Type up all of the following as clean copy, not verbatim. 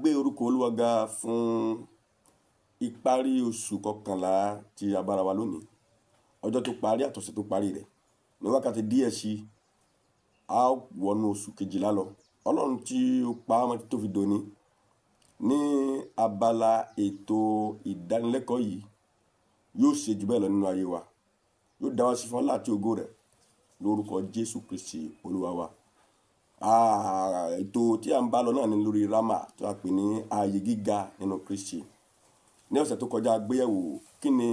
gbé orúkọ Olúwa ga fún ìparí oṣù kọkànlá tí a bára wa lónìí, ọjọ́ tó parí àtọ̀sẹ̀ tó parí rẹ̀. Ní wákàtí díẹ̀ sí a wọnú oṣù kejìlá lọ. Ọlọ́run tí ó pa ọmọ tó fi dòní ní abala ètò ìdánilẹ́kọ̀ọ́ yìí yóò ṣe jù bẹ́ẹ̀ lọ nínú ayé wa, yóò dá wa sí fún ọlá àti ògo rẹ̀ lórúkọ Jésù Kristi Olúwa wa. Ètò tí a ń bá lọ náà ní lórí Rama tó a pè ní ààyè gíga nínú Kristi. Ní ọ̀sẹ̀ tó kọjá gbéyẹ̀wò kí ni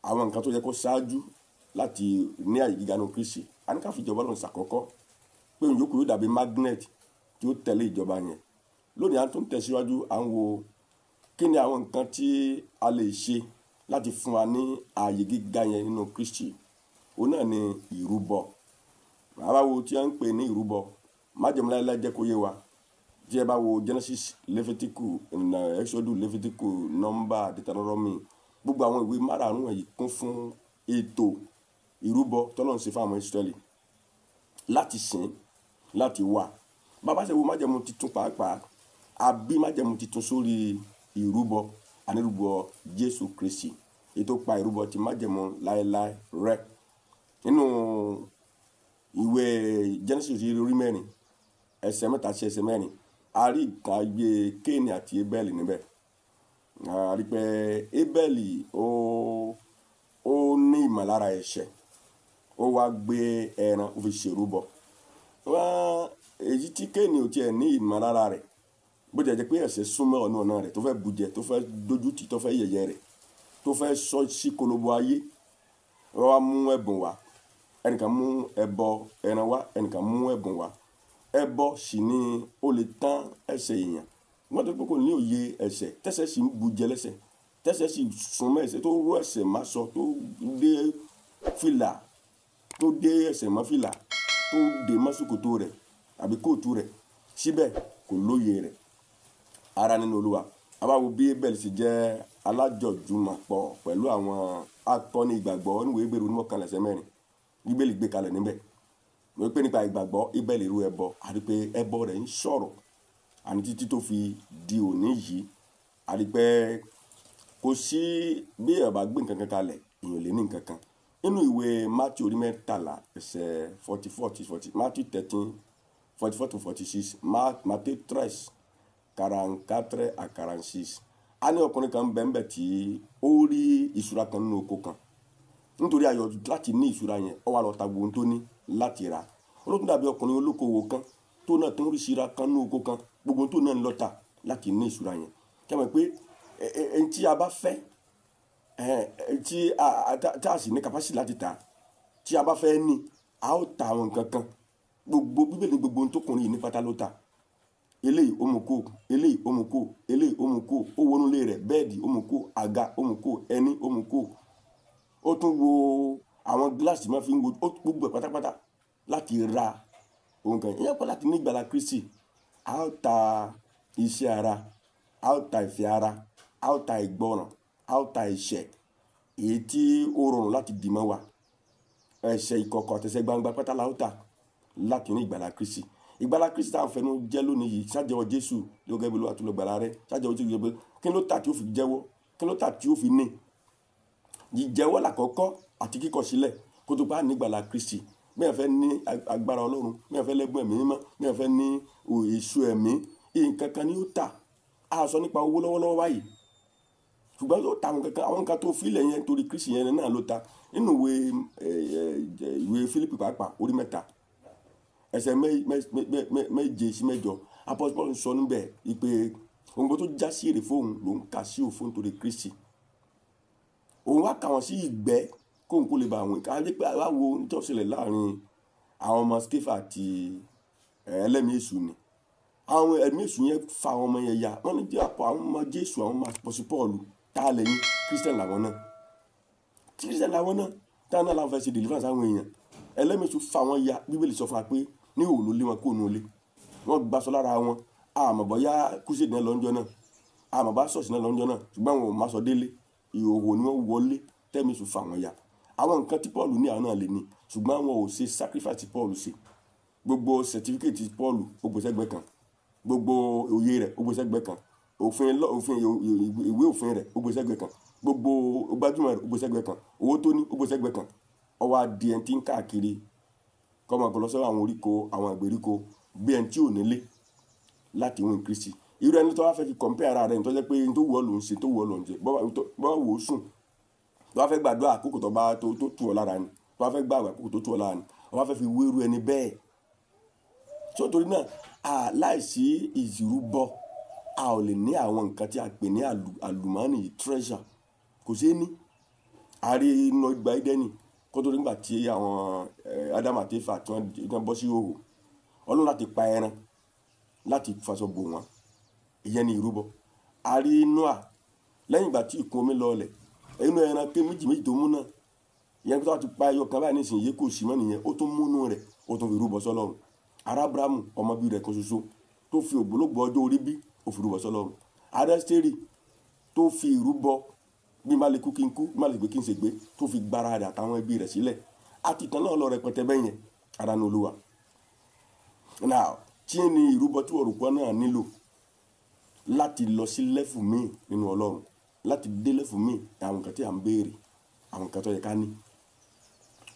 àwọn nǹkan tó yẹ kó ṣáájú láti ní ààyè gíga nínú Kristi. A ní ká fi ìjọba Ọlọ́run ṣàkọ́kọ́ pé òun yòókù yóò dàbí magnet tí ó tẹ̀lé ìjọba yẹn. Lónìí a tún tẹ̀síwájú, à ń wo kí ni àwọn nǹkan tí a lè ṣe láti fún wa ní ààyè gíga yẹn nínú Kristi. Òun náà ni ìrúbọ. Àwa wo tí a ń pè ní ìrúbọ, májẹ̀mú láéláé jẹ́ kó yé wa. Tí ẹ bá wo Genesis, Leviticus, Exodus, Leviticus, Number, Deuteronomy, gbogbo àwọn ìwé márààrún wọ̀nyí kún fún ètò ìrúbọ tọ́lọ́run ṣe fún àwọn Ísírẹ́lì láti sìn, láti wà. Bàbá ṣe wo májẹ̀mú titun pàápàá, a bí májẹ̀mú titun sórí ìrúbọ, ànírúbọ Jésù Kristi, ètò pa ìrúbọ ti májẹ̀mú láéláé rẹ́. Nínú ìwé Genesis orí 4 ẹsẹ̀ 3 sí ẹsẹ̀ 4, a rí ìtàn ayé Kéènì àti Ébẹ́lì níbẹ̀. A rí pé Ébẹ́lì ó ní ìmọ̀lára ẹ̀ṣẹ̀, ó wá gbé ẹran ó fi ṣèrúbọ. Èyí tí Kéènì ò tiẹ̀ ní ìmọ̀lára rẹ̀, bó jẹ́ pé ẹ̀ṣẹ̀ súnmọ́ ọ̀nà rẹ̀, tó fẹ́ bùjẹ, tó fẹ́ dójútì, tó fẹ́ yẹ̀yẹ́ rẹ̀, tó fẹ́ sọ sí kolobo ayé. Wọ́n wá mú ẹ̀bùn wá, ẹnìkan mú ẹbọ ẹran wá, ẹnìkan mú ẹ̀bùn wá. Ẹbọ sì ni ó lè tán ẹ̀ṣẹ̀ èèyàn. Wọ́n tó pé kò ní òye ẹ̀ṣẹ̀, tẹ́ṣẹ̀ sì ń bùjẹ lẹ́ṣẹ̀, tẹ́ṣẹ̀ sì súnmọ́ ẹ̀ṣẹ̀, tó ró ẹ̀ṣẹ̀ má sọ, tó dé fìlà, tó dé ẹ̀ṣẹ̀ má fìlà, tó dé má ṣòkòtò rẹ̀ àbí kóòtù rẹ̀, síbẹ̀ kò lóye rẹ̀. Ara nínú Olúwa. A bá wo bí Ébẹ́lì sì jẹ́ alájọjùmọ̀pọ̀ pẹ̀lú àwọn akọni ìgbàgbọ́ níwèé Hébérù 11:4. Bíbélì gbé kalẹ̀ níbẹ̀. Mo pé nípa ìgbàgbọ́ Ébẹ́lì rú ẹbọ, a rí pé ẹbọ rẹ̀ ń sọ̀rọ̀, àní títí tó fi di òní yìí. A rí pé kò sí bí èèyàn bá gbé nǹkan kan kalẹ̀, èèyàn lè ní nǹkan kan. Nínú ìwé Matthew orí 13 ẹsẹ̀ 44-40, Matthew 13, 44-46, Matthew 13, 44-46. A ní ọkùnrin kan bẹ́ẹ̀ tí ó rí ìṣúra kan nínú oko kan. Nítorí ayọ̀ láti ní ìṣúra yẹn, ó wá lọ ta gbogbo ohun tó ní láti rà. Ó tún dàbí ọkùnrin olókoòwò kan tó náà tó ń rí ìṣúra kan nínú oko kan, gbogbo ohun tó náà ń lọ tà láti ní ìṣúra yẹn. Kí a mọ̀ pé ẹni tí a bá fẹ́, tí a sì ní capacity láti tà, tí a bá fẹ́ ní, a ó ta àwọn nǹkan kan. Gbogbo Bíbélì gbogbo ohun tó kùnrin yìí ní pátá ló tà. Eléyìí ó mú kó, eléyìí ó mú kó, eléyìí ó mú kó, ó wọnú ilé rẹ̀, bẹ́ẹ̀dì ó mú kó, àga ó mú kó, ẹní ó mú kó. Ó tún wo àwọn gíláàsì máa fi ń wo, ó gbogbo ẹ̀ pátápátá láti ra ohun kan. Ìyẹn pọ̀ láti ní ìgbàlà Kristi. A ó ta iṣẹ́ ara, a ó ta ìfẹ́ ara, a ó ta ìgbọràn, a ó ta ẹ̀ṣẹ̀ èyí tí ó rọrùn láti dì mọ́ wa. Ẹ̀ṣẹ̀ ìkọ̀kọ̀ àtẹ̀ṣẹ̀ gbangba pátá la ó ta láti ní ìgbàlà Kristi. Ìgbàlà Kristi tá à ń fẹnu jẹ́ lónìí yìí, ṣáàjẹ́wọ́ Jésù ló gẹ́gẹ́ bí Olúwa tó lọ gbàlà rẹ̀, ṣáàjẹ́wọ́ Jésù gẹ́gẹ́ bí kí ló tà tí ó fi jẹ́wọ́, kí ló tà tí ó fi ní. Jíjẹ́wọ́ làkọ́kọ́ àti kíkọ̀ sílẹ̀ kó tó bá ní ìgbàlà Kristi. Bí ẹ fẹ́ ní agbára Ọlọ́run, bí ẹ fẹ́ lẹ́gbọ̀n ẹ̀mí mímọ́, bí ẹ fẹ́ ní èso ẹ̀mí, nǹkan kan ni ó tà. A sọ nípa owó lọ́wọ́lọ́wọ́ báyìí, ṣùgbọ́n yóò ta àwọn nǹkan tó filẹ̀ yẹn torí Kristi yẹn náà ló ta. Nínú ìwé Fílípì pàápàá orí 3 ẹsẹ̀ 7 sí 8, Apọ́sítélì Pọ́ọ̀lù sọ níbẹ̀ pé ohun tó já sí èrè fóun ló ń kà sí òfò nítorí Kristi. Òun wá kà wọ́n sí ìgbẹ́ kóun kó lè bá àwọn ìka. A lè pé àwa wo ní tó ṣẹlẹ̀ láàrin àwọn ọmọ Skéfà àti ẹlẹ́mìí èṣù ni. Àwọn ẹ̀mí èṣù yẹn fa àwọn ọmọ yẹn ya. Wọ́n ní jẹ́ àpò àwọn ọmọ Jésù, àwọn ọmọ Apọ́sítélì Pọ́ọ̀lù tá a lẹ́yìn Kírísítẹ̀nì làwọn náà. Kírísítẹ̀nì làwọn náà táwọn náà làwọn fẹ́ ṣe deliverance àwọn èèyàn. Ẹlẹ́mìí èṣù fa wọn ya. Bíbélì sọ fún wa pé ní òun ló lé wọn kó nu ilé. Wọ́n gbaṣọ lára wọn. Àmọ́ bóyá kúṣèdì náà lọ́njọ́ náà, àmọ́ bá ṣọ́ọ̀ṣì náà lọ́njọ́ náà, ṣùgbọ́n àwọn ò má sọ délé. Ìhòòhò ni wọ́n wọlé, tẹ́mi èṣù fa wọn ya. Àwọn nǹkan tí Paul ní àwọn náà lè ní, ṣùgbọ́n àwọn ò ṣe sacrifice tí Paul ṣe. Gbogbo certificate tí Paul ó gbé sẹ́gbẹ̀ẹ́ kan. gbogbo òye rẹ̀ ó gbé sẹ́gbẹ̀ẹ́ kan, ìwé òfin rẹ̀ ó gbé sẹ́gbẹ̀ẹ́ kan, gbogbo gbajúmọ̀ rẹ̀ ó gbé sẹ́gbẹ̀ẹ́ kan, owó tó ní ó gbé sẹ́gbẹ̀ẹ́ kan. Ó wá di ẹni tí ń káàkiri kọ́mọ kó lọ sọ́wọ́ àwọn oríko àwọn ìgbèríko bí ẹni tí ò nílé láti win Kristi. Irú ẹni tó wá fẹ́ fi compare ara rẹ̀ tó jẹ́ pé tó wù ọ́ ló ń ṣe, tó wù ọ́ ló ń jẹ, bọ́ wò ó sùn, tó wá fẹ́ gbàdúrà àkókò tó bá tó tù ọ́ lára ni, tó wá fẹ́ gbàgbà àkókò tó tù ọ́ lára ni, ó wá fẹ́ fi wéru ẹni bẹ́ẹ̀. So torí náà láìsí ìrúbọ a ò lè ní àwọn nǹkan tí a pè ní àlùmọ́ọ́nì treasure, kò ṣeé ní. A rí inú ọgbà Édẹ́nì kó tó nígbà tí àwọn Ádámù àti Éfà tí wọ́n bọ́ sí ìhòhò, Ọlọ́run láti pa ẹran láti faṣọ bò wọ́n, ìyẹn ni ìrúbọ. A rí Nóà lẹ́yìn ìgbà tí ìkún omi lọọlẹ̀, inú ẹran ké méjì tó mú náà, ìyẹn tó ti pa ẹyọ kan báyìí nísìnyí kò sí mọ́ nìyẹn, ó tún múnú rẹ̀ ó tún fi rúbọ sọ́lọ́run. Ará Ábúráhámù ọmọ bí rẹ̀ kan ṣoṣo tó fi ògbólógbòó ọjọ́ orí bí ó fi rúbọ sọ́lọ́run. Ará Ẹ́sítérì tó fi ìrúbọ bí má lè kú kí n kú, má lè gbé kí n ṣègbé, tó fi gbára rẹ̀ àtàwọn ẹbí rẹ̀ sílẹ̀. Àti ìtàn náà lọ rẹpẹtẹ bẹ́yẹn ara ní Olúwa. Now tí ni ìrúbọ tí òrùkọ náà nílò láti lọ sí lẹ́fù míì nínú Ọlọ́run, láti dé lẹ́fù míì àwọn nǹkan tí à ń béèrè, àwọn nǹkan tó yẹ ká ní.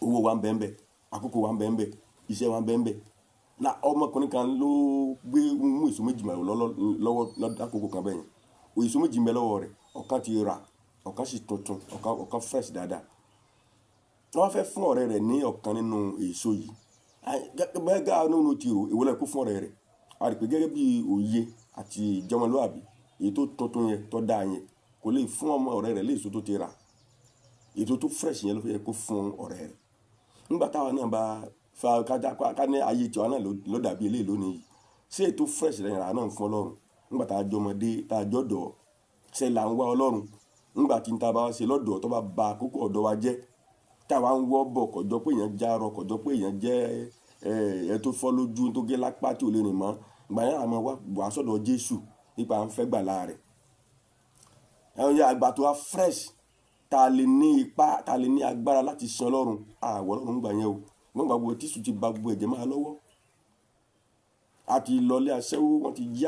Owó wa ń bẹ ńbẹ̀, àkókò wa ń bẹ ńbẹ̀, iṣẹ́ wa ń bẹ ńbẹ̀. Na ọmọkùnrin kan ló gbé mú èso méjì lọ́wọ́ lákòókò kan bẹ́yẹn. Èso méjì ń bẹ lọ́wọ́ rẹ̀, ọ̀kan ti rà, ọ̀kan sì tuntun, ọ̀kan fresh dáadáa. Wọ́n fẹ́ fún ọ̀rẹ́ rẹ̀ ní ọ̀kan nínú èso yìí. Bẹ́ẹ̀ gáà nínú ti rò ìwọlẹ̀ kó fún ọ̀rẹ́ rẹ̀. A rí pé gẹ́gẹ́ bí òye àti ìjọmọlúàbí èyí tó tuntun yẹn tó dáa yẹn kò lè fún ọmọ ọ̀rẹ́ rẹ̀ léèso tó ti rà. Èyí tó fresh yẹn ló fẹ́ kó fún ọ̀rẹ́ rẹ̀. Nígbà táwọn náà bá fa ká ní ayé tiwa náà ló dàbí eléyìí lónìí yìí, ṣé ètò fresh rẹ̀ yàrá náà ń fún Ọlọ́run nígbà tá a jọ ọmọdé tá a jọ́dọ̀ ṣe là ń wá Ọlọ́run nígbà tí n ta bá ṣe lọ́dọ̀ tó bá ba àkókò ọ̀dọ́ wa jẹ́ táwa ń wọ́ bọ̀ kọjọ́ pé èèyàn járọ kọjọ́ pé èèyàn jẹ́ ẹ tó fọ́ lójú tó gé lápá tí ò lè rìn mọ́, ìgbà yẹn àmọ́ wà sọ́dọ̀ Jésù nípa à ń fẹ́ gbà láàrẹ̀. Ẹ̀yìn àgbà tó wá fresh ta lè ní ipá ta lè ní agbára láti sin Ọlọ́run àwọ̀ Ọlọ́run gbà yẹn o. Wọ́n gba gbogbo tíṣù ti ba gbogbo ẹ̀jẹ̀ máa lọ́wọ́. A ti lọlé aṣẹ́wó, wọ́n ti jí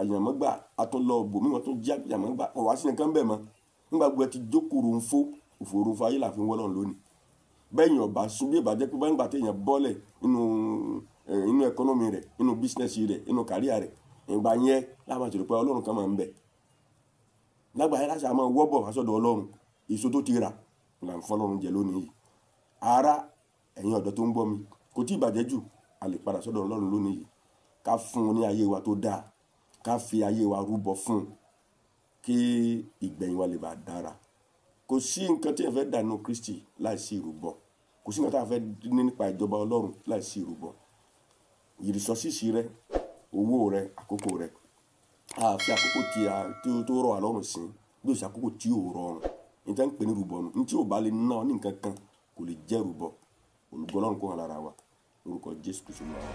àyànmọ́gbà, a tún lọ bòmí wọ́n tún jí àyànmọ́gbà, kò wá sí nǹkan bẹ́ẹ̀ mọ́. Nígbà gbogbo ẹ ti jókòrò ń fó òfurufú ayé làfi ń wọ́ Ọlọ́run lónìí. Bẹ́ẹ̀ni ọba sún bí ìbàjẹ́ pé báyìí gbà tí èèyàn bọ́lẹ̀ nínú ẹkọ́nọ́mì rẹ̀, nínú bísínẹ́sì rẹ̀, nínú kàríà rẹ̀, ìgbà yẹn láwọn àti ìrùpẹ́ Ọlọ́run kan máa ń bẹ. Lágbà yẹn láti àmọ́ wọ́bọ̀ wá sọ́dọ̀ Ọlọ́run, èso tó ti rà là ń fọ́ Ọlọ́run jẹ lónìí yìí. Ara ẹ̀yin ọ̀dọ́ tó ń gbọ́ mi kò tí ì bàjẹ́ jù, a lè padà sọ́dọ̀ Ọlọ́run lónìí yìí. Ká fún un ní ayé wa tó dáa, ká fi ayé wa rúbọ fún un kí ìgbẹ̀yìn wa lè bá dára. Kò sí nǹkan tí èèyàn fẹ́ dà nínú Kristi láìsí ìrúbọ. Kò sí nǹkan tí a fẹ́ ní nípa ìjọba Ọlọ́run láìsí ìrúbọ. Ìrìsọ́sísì rẹ, owó rẹ, àkókò rẹ. A fi àkókò tí ó rọ̀ wá lọ́rùn sí bí ó ṣe àkókò tí ò rọrùn. Ní tí wọ́n ń pè ní ìrúbọ nù. Ní tí ò bá lè ná ní nǹkan kan kò lè jẹ́ ìrúbọ. Olùgbọ́ Ọlọ́run kó hàn lára wa. Orúkọ Jésù Kristi ló wà.